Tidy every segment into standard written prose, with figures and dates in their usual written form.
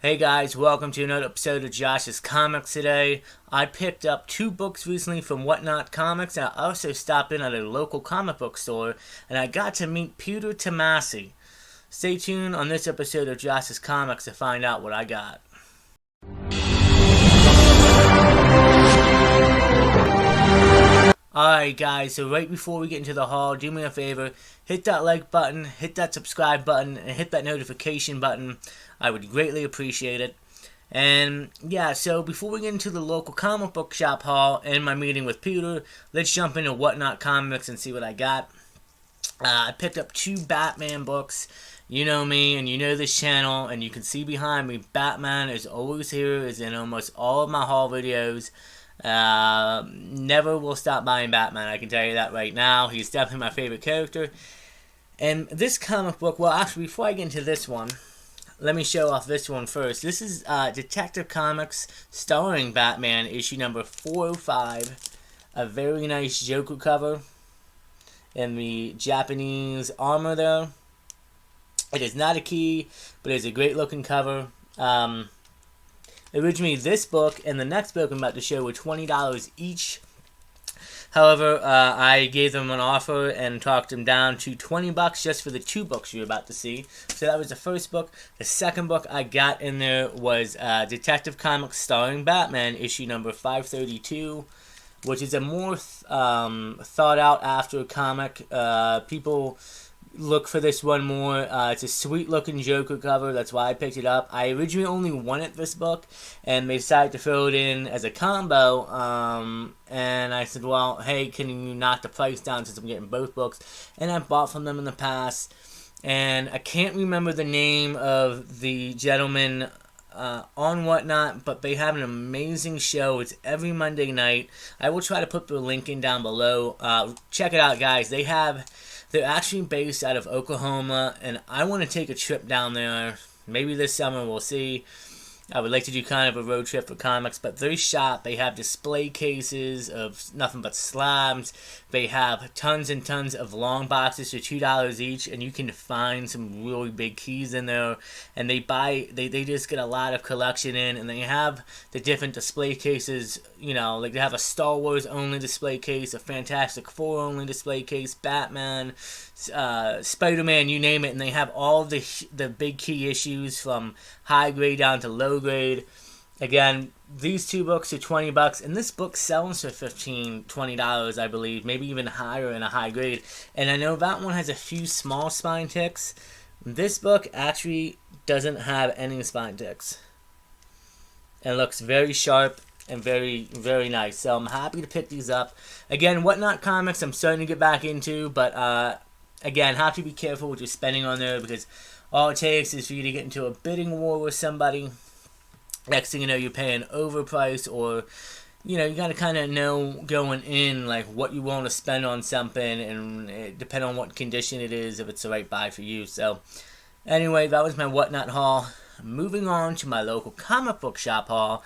Hey guys, welcome to another episode of Josh's Comics today. I picked up 2 books recently from Whatnot Comics, and I also stopped in at a local comic book store, and I got to meet Peter Tomasi. Stay tuned on this episode of Josh's Comics to find out what I got. Alright guys, so right before we get into the haul, do me a favor, hit that like button, hit that subscribe button, and hit that notification button. I would greatly appreciate it. And yeah, so before we get into the local comic book shop haul and my meeting with Peter, let's jump into Whatnot Comics and see what I got. I picked up 2 Batman books. You know me and you know this channel, and you can see behind me, Batman is always here, is in almost all of my haul videos. Never will stop buying Batman, I can tell you that right now. He's definitely my favorite character. And this comic book, well actually before I get into this one, let me show off this one first. This is Detective Comics starring Batman, issue number 405. A very nice Joker cover in the Japanese armor there. It is not a key, but it is a great looking cover. Originally, this book and the next book I'm about to show were $20 each. However, I gave them an offer and talked them down to $20 just for the 2 books you're about to see. So that was the first book. The second book I got in there was Detective Comics starring Batman, issue number 532, which is a more thought out after comic. People look for this one more. It's a sweet looking Joker cover, that's why I picked it up. I originally only wanted this book, and they decided to throw it in as a combo, and I said, well, hey, can you knock the price down since I'm getting both books? And I bought from them in the past, and I can't remember the name of the gentleman on Whatnot, but they have an amazing show. It's every Monday night. I will try to put the link in down below. Check it out, guys. They're actually based out of Oklahoma, and I want to take a trip down there. Maybe this summer, we'll see. I would like to do kind of a road trip for comics, but their shop, they have display cases of nothing but slabs. They have tons and tons of long boxes for $2 each, and you can find some really big keys in there. And they just get a lot of collection in, and they have the different display cases, you know, like they have a Star Wars only display case, a Fantastic Four only display case, Batman, Spider-Man, you name it, and they have all the big key issues from high grade down to low grade. Again, these 2 books are $20, and this book sells for $15, $20, I believe, maybe even higher in a high grade. And I know that one has a few small spine ticks. This book actually doesn't have any spine ticks. And looks very sharp and very, very nice. So I'm happy to pick these up. Again, Whatnot Comics I'm starting to get back into, but again, have to be careful what you're spending on there, because all it takes is for you to get into a bidding war with somebody. Next thing you know, you're paying overpriced, or you know, you gotta kind of know going in like what you want to spend on something, and it depends on what condition it is, if it's the right buy for you. So anyway, that was my Whatnot haul. Moving on to my local comic book shop haul.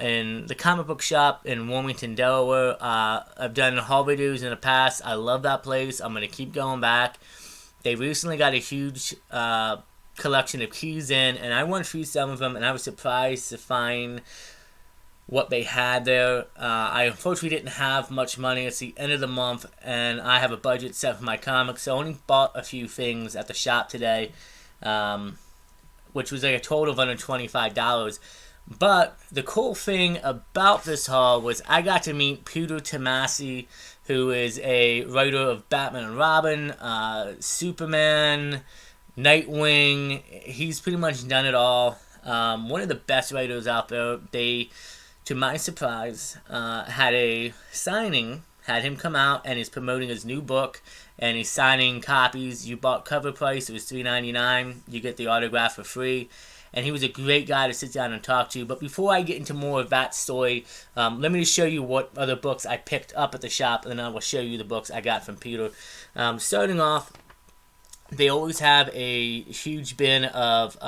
In the comic book shop in Wilmington, Delaware. I've done haul videos in the past. I love that place. I'm going to keep going back. They recently got a huge collection of keys in, and I went through some of them, and I was surprised to find what they had there. I unfortunately didn't have much money. It's the end of the month, and I have a budget set for my comics, so I only bought a few things at the shop today, which was like a total of under $25. But the cool thing about this haul was I got to meet Peter Tomasi, who is a writer of Batman and Robin, Superman, Nightwing. He's pretty much done it all. One of the best writers out there. They, to my surprise, had a signing, had him come out, and he's promoting his new book, and he's signing copies. You bought cover price, it was $3.99. You get the autograph for free. And he was a great guy to sit down and talk to. But before I get into more of that story, let me just show you what other books I picked up at the shop, and then I will show you the books I got from Peter. Starting off, They always have a huge bin of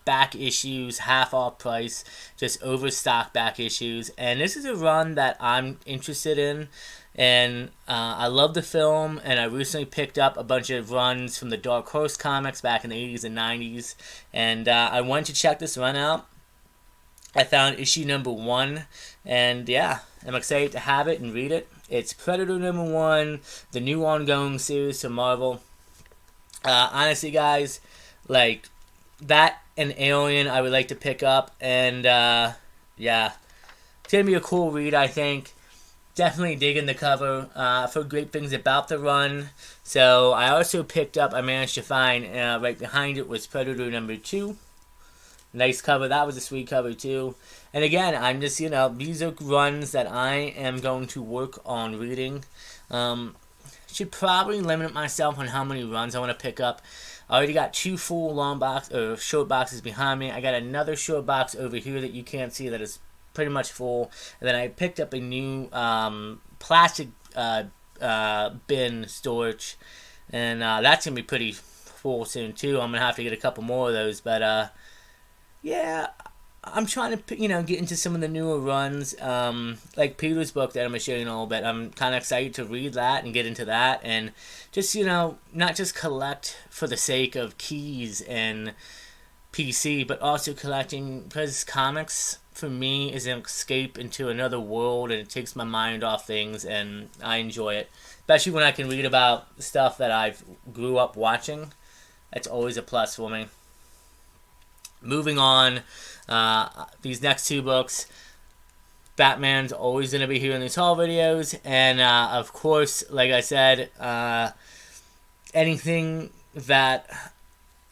back issues, half off price, just overstock back issues. And this is a run that I'm interested in. And I love the film, and I recently picked up a bunch of runs from the Dark Horse comics back in the 80s and 90s. And I wanted to check this run out. I found issue number 1, and yeah, I'm excited to have it and read it. It's Predator number 1, the new ongoing series from Marvel. Honestly, guys, like, that and Alien I would like to pick up, and yeah, it's going to be a cool read, I think. Definitely digging the cover. I've heard great things about the run. So I also picked up, I managed to find, right behind it was Predator number 2. Nice cover. That was a sweet cover too. And again, I'm just, these are runs that I am going to work on reading. Should probably limit myself on how many runs I want to pick up. I already got 2 full short boxes behind me. I got another short box over here that you can't see that is pretty much full. And then I picked up a new plastic bin storage. And that's going to be pretty full soon too. I'm going to have to get a couple more of those. But yeah, I'm trying to, get into some of the newer runs, like Peter's book that I'm going to show you in a little bit. I'm kind of excited to read that and get into that, and just, not just collect for the sake of keys and PC, but also collecting because comics, for me, is an escape into another world, and it takes my mind off things, and I enjoy it. Especially when I can read about stuff that I've grew up watching. That's always a plus for me. Moving on, these next 2 books, Batman's always going to be here in these haul videos, and of course, like I said, anything that,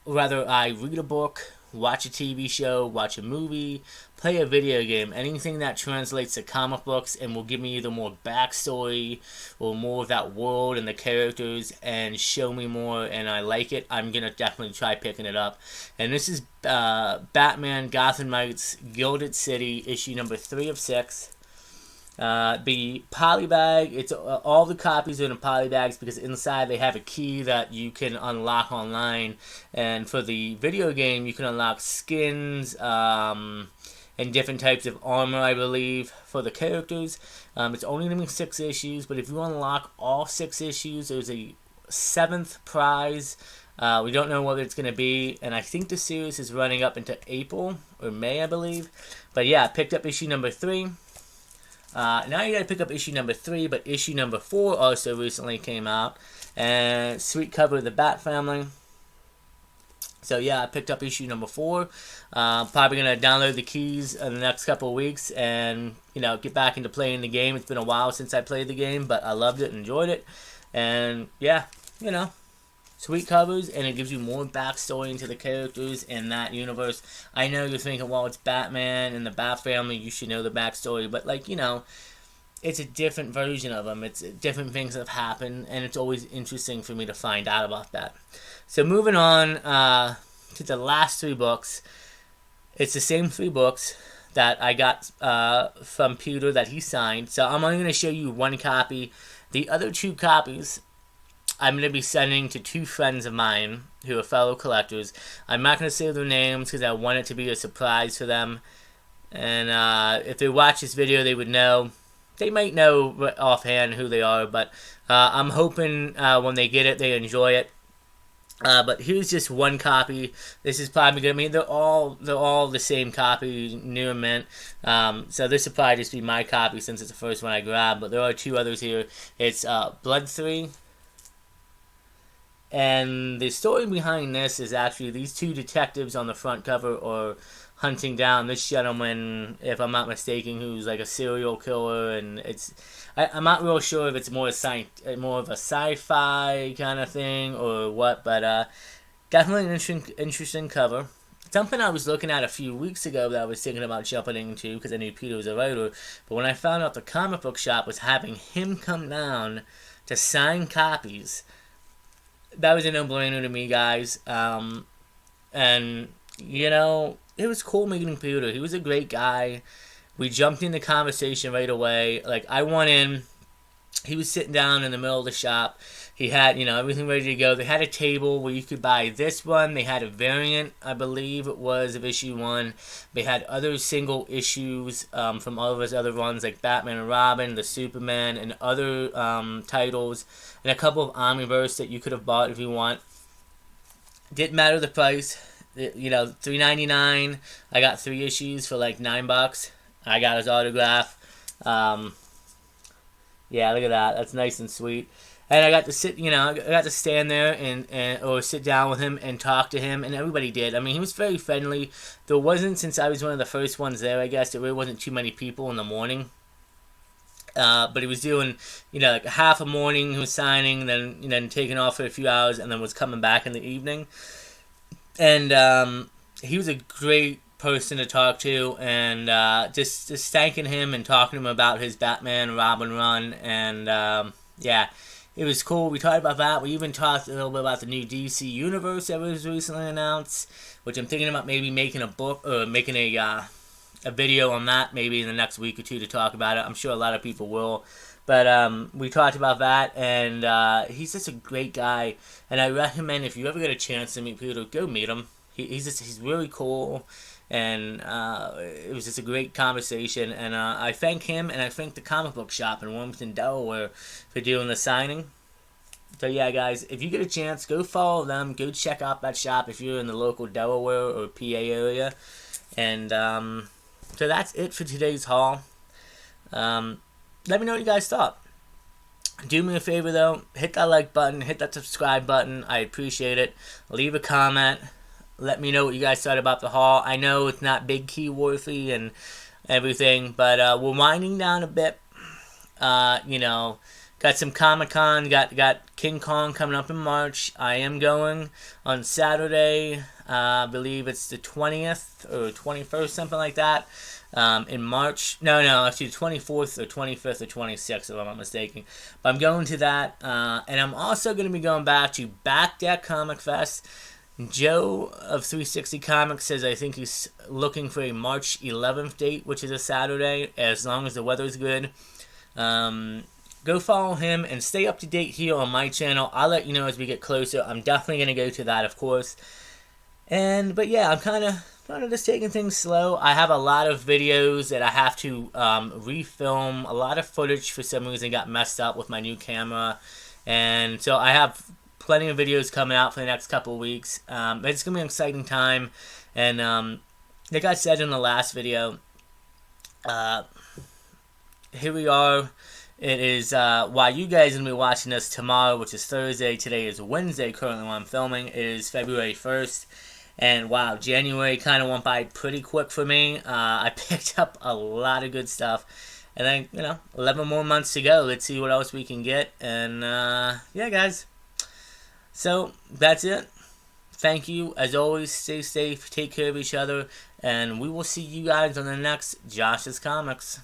whether I read a book, watch a TV show, watch a movie, play a video game, anything that translates to comic books and will give me either more backstory or more of that world and the characters and show me more and I like it, I'm going to definitely try picking it up. And this is Batman Gotham Knights Gilded City, issue number 3 of 6. The poly bag, it's all the copies are in poly bags because inside they have a key that you can unlock online, and for the video game you can unlock skins and different types of armor, I believe, for the characters. It's only going to be 6 issues, but if you unlock all 6 issues, there's a 7th prize. We don't know what it's going to be, and I think the series is running up into April or May, I believe. But yeah, I picked up issue number 3. Now you gotta pick up issue number 3, but issue number 4 also recently came out. And sweet cover of the Bat Family. So yeah, I picked up issue number 4. Probably gonna download the keys in the next couple of weeks and, get back into playing the game. It's been a while since I played the game, but I loved it and enjoyed it. And yeah, sweet covers, and it gives you more backstory into the characters in that universe. I know you're thinking, well, it's Batman and the Bat Family, you should know the backstory, but it's a different version of them. It's different things that have happened, and it's always interesting for me to find out about that. So moving on to the last 3 books. It's the same 3 books that I got from Peter that he signed. So I'm only going to show you 1 copy. The other 2 copies I'm going to be sending to 2 friends of mine who are fellow collectors. I'm not going to say their names because I want it to be a surprise for them. And if they watch this video, they would know. They might know offhand who they are, but I'm hoping when they get it, they enjoy it. But here's just 1 copy. This is probably going to be, they're all the same copy, new and mint. So this will probably just be my copy since it's the first one I grabbed. But there are 2 others here. It's Blood 3. And the story behind this is actually these 2 detectives on the front cover are hunting down this gentleman, if I'm not mistaken, who's like a serial killer, and I'm not real sure if it's more of a sci-fi kind of thing or what, but definitely an interesting cover. Something I was looking at a few weeks ago that I was thinking about jumping into because I knew Peter was a writer, but when I found out the comic book shop was having him come down to sign copies, that was a no-brainer to me, guys. And, it was cool meeting Peter. He was a great guy. We jumped into conversation right away. Like, I went in. He was sitting down in the middle of the shop, He had, everything ready to go. They had a table where you could buy this one. They had a variant, I believe it was, of issue 1. They had other single issues from all of his other runs, like Batman and Robin, the Superman, and other titles, and a couple of Omniverse that you could have bought if you want. Didn't matter the price. $3.99. I got 3 issues for like $9. I got his autograph. Yeah, look at that. That's nice and sweet. And I got to sit, I got to stand there or sit down with him and talk to him, and everybody did. I mean, he was very friendly. There wasn't, since I was one of the first ones there, I guess, there really wasn't too many people in the morning. But he was doing, like half a morning he was signing, then taking off for a few hours, and then was coming back in the evening. And he was a great person to talk to, and just thanking him and talking to him about his Batman Robin run, and yeah, it was cool. We talked about that. We even talked a little bit about the new DC universe that was recently announced, which I'm thinking about maybe making a book or making a video on that maybe in the next week or two to talk about it. I'm sure a lot of people will. But we talked about that, and he's just a great guy. And I recommend, if you ever get a chance to meet Peter, go meet him. He's really cool, and it was just a great conversation. And I thank him, and I thank the comic book shop in Wilmington, Delaware, for doing the signing. So yeah, guys, if you get a chance, go follow them. Go check out that shop if you're in the local Delaware or PA area. And so that's it for today's haul. Let me know what you guys thought. Do me a favor, though. Hit that like button. Hit that subscribe button. I appreciate it. Leave a comment. Let me know what you guys thought about the haul. I know it's not big key worthy and everything, but we're winding down a bit. Got some Comic-Con. Got King Kong coming up in March. I am going on Saturday. I believe it's the 20th or 21st, something like that. In March. No, actually the 24th or 25th or 26th, if I'm not mistaken. But I'm going to that. And I'm also going to be going back to Back Deck Comic Fest. Joe of 360 Comics says I think he's looking for a March 11th date, which is a Saturday, as long as the weather's good. Go follow him and stay up to date here on my channel. I'll let you know as we get closer. I'm definitely going to go to that, of course. But yeah, I'm kind of just taking things slow. I have a lot of videos that I have to refilm. A lot of footage for some reason got messed up with my new camera, and so I have plenty of videos coming out for the next couple of weeks. It's gonna be an exciting time, and like I said in the last video, here we are. It is while you guys are gonna be watching this tomorrow, which is Thursday. Today is Wednesday. Currently, when I'm filming, it is February 1st. And wow, January kind of went by pretty quick for me. I picked up a lot of good stuff. And then, 11 more months to go. Let's see what else we can get. And yeah, guys. So, that's it. Thank you. As always, stay safe, take care of each other. And we will see you guys on the next Josh's Comics.